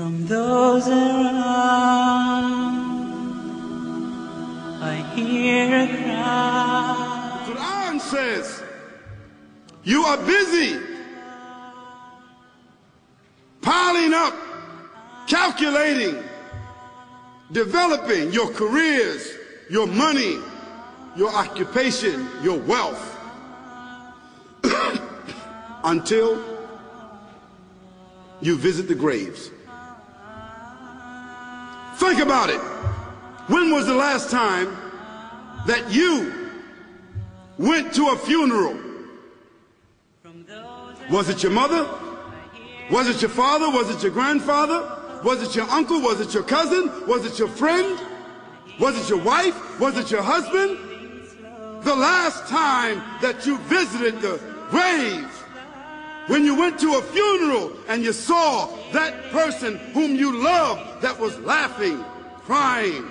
From those around, I hear a cry. The Quran says, you are busy piling up, calculating, developing your careers, your money, your occupation, your wealth, until you visit the graves. Think about it. When was the last time that you went to a funeral? Was it your mother? Was it your father? Was it your grandfather? Was it your uncle? Was it your cousin? Was it your friend? Was it your wife? Was it your husband? The last time that you visited the grave, when you went to a funeral and you saw that person whom you loved that was laughing, crying,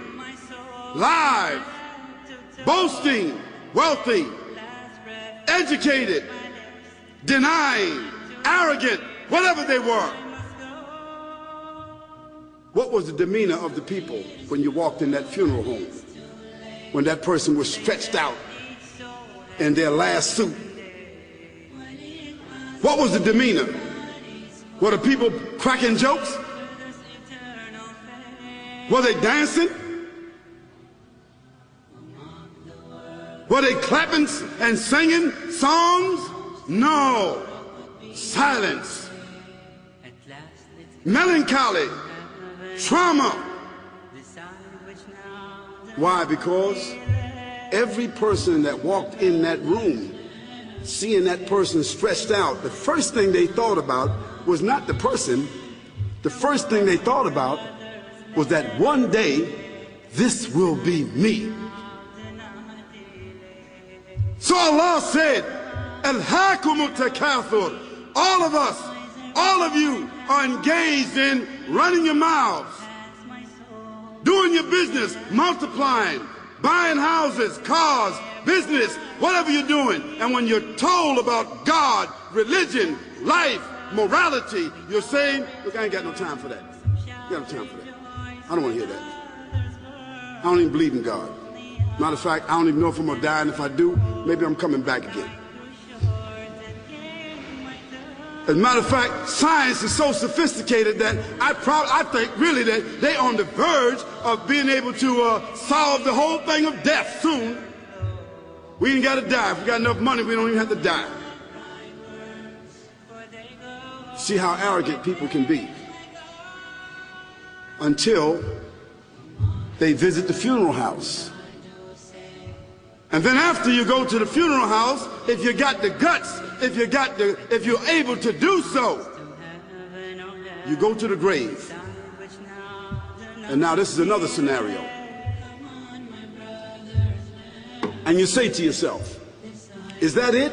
live, boasting, wealthy, educated, denying, arrogant, whatever they were. What was the demeanor of the people when you walked in that funeral home? When that person was stretched out in their last suit? What was the demeanor? Were the people cracking jokes? Were they dancing? Were they clapping and singing songs? No. Silence. Melancholy. Trauma. Why? Because every person that walked in that room, seeing that person stretched out, the first thing they thought about was not the person. The first thing they thought about was that one day this will be me. So Allah said, Alhaakumut takathur. All of us, all of you are engaged in running your mouths, doing your business, multiplying, buying houses, cars, business, whatever you're doing. And when you're told about God, religion, life, morality, you're saying, look, I ain't got no time for that. I got no time for that. I don't want to hear that. I don't even believe in God. Matter of fact, I don't even know if I'm going to die, and if I do, maybe I'm coming back again. As a matter of fact, science is so sophisticated that I think really that they're on the verge of being able to solve the whole thing of death soon. We ain't got to die. If we got enough money, we don't even have to die. See how arrogant people can be until they visit the funeral house. And then after you go to the funeral house, if you got the guts, if you're able to do so, you go to the grave. And now this is another scenario. And you say to yourself, is that it?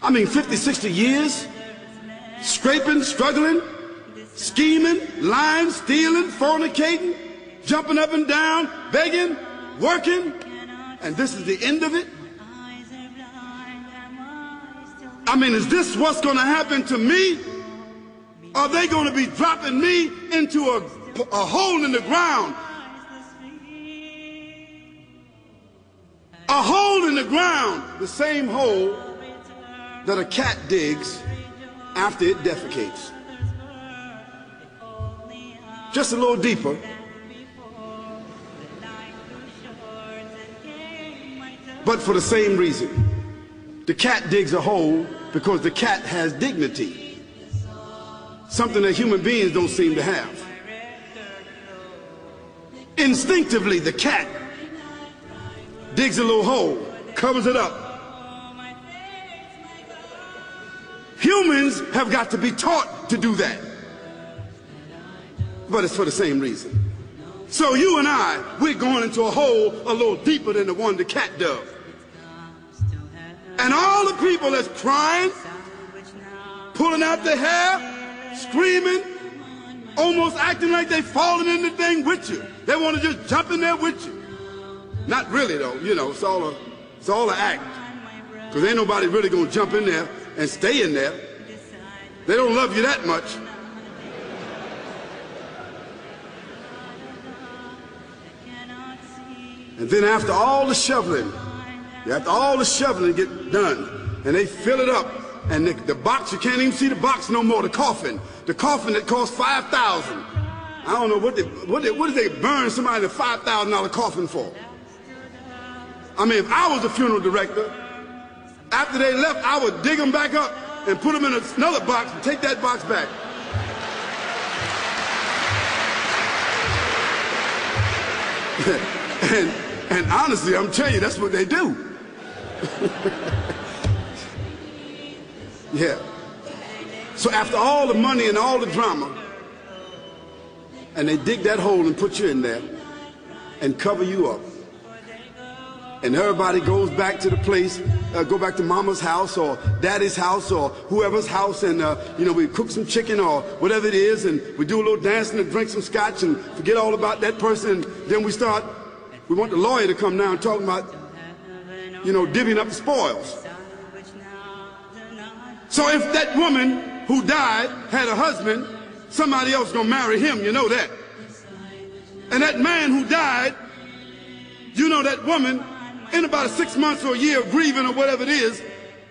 I mean, 50, 60 years, scraping, struggling, scheming, lying, stealing, fornicating, jumping up and down, begging, working, and this is the end of it? I mean, is this what's going to happen to me? Are they going to be dropping me into a hole in the ground? A hole in the ground, the same hole that a cat digs after it defecates. Just a little deeper. But for the same reason. The cat digs a hole because the cat has dignity. Something that human beings don't seem to have. Instinctively, the cat digs a little hole, covers it up. Humans have got to be taught to do that. But it's for the same reason. So you and I, we're going into a hole a little deeper than the one the cat dug. And all the people that's crying, pulling out their hair, screaming, almost acting like they falling in the thing with you. They want to just jump in there with you. Not really though, you know, it's all an act. Because ain't nobody really going to jump in there and stay in there. They don't love you that much. And then after all the shoveling get done, and they fill it up, and the box, you can't even see the box no more, the coffin that cost $5,000. I don't know what did they burn somebody in a $5,000 coffin for? I mean, if I was a funeral director, after they left, I would dig them back up and put them in another box and take that box back. And honestly, I'm telling you, that's what they do. Yeah. So after all the money and all the drama, and they dig that hole and put you in there and cover you up, and everybody goes back to the place, go back to mama's house or daddy's house or whoever's house, and you know, we cook some chicken or whatever it is, and we do a little dancing and drink some scotch and forget all about that person, and then we want the lawyer to come now and talk about, you know, divvying up the spoils. So if that woman who died had a husband, somebody else gonna marry him, you know that. And that man who died, you know that woman, in about 6 months or a year of grieving or whatever it is,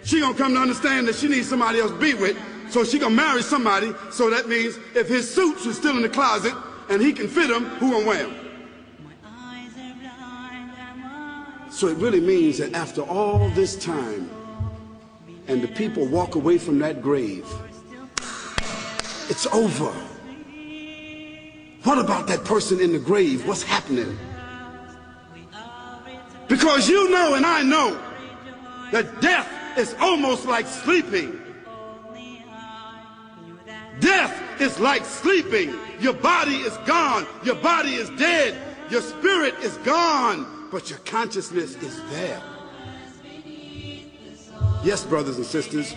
she gonna come to understand that she needs somebody else to be with, so she gonna marry somebody. So that means if his suits are still in the closet and he can fit them, who gonna wear them? So it really means that after all this time, and the people walk away from that grave, it's over. What about that person in the grave? What's happening? Because you know and I know that death is almost like sleeping. Death is like sleeping. Your body is gone. Your body is dead. Your spirit is gone, but your consciousness is there. Yes, brothers and sisters,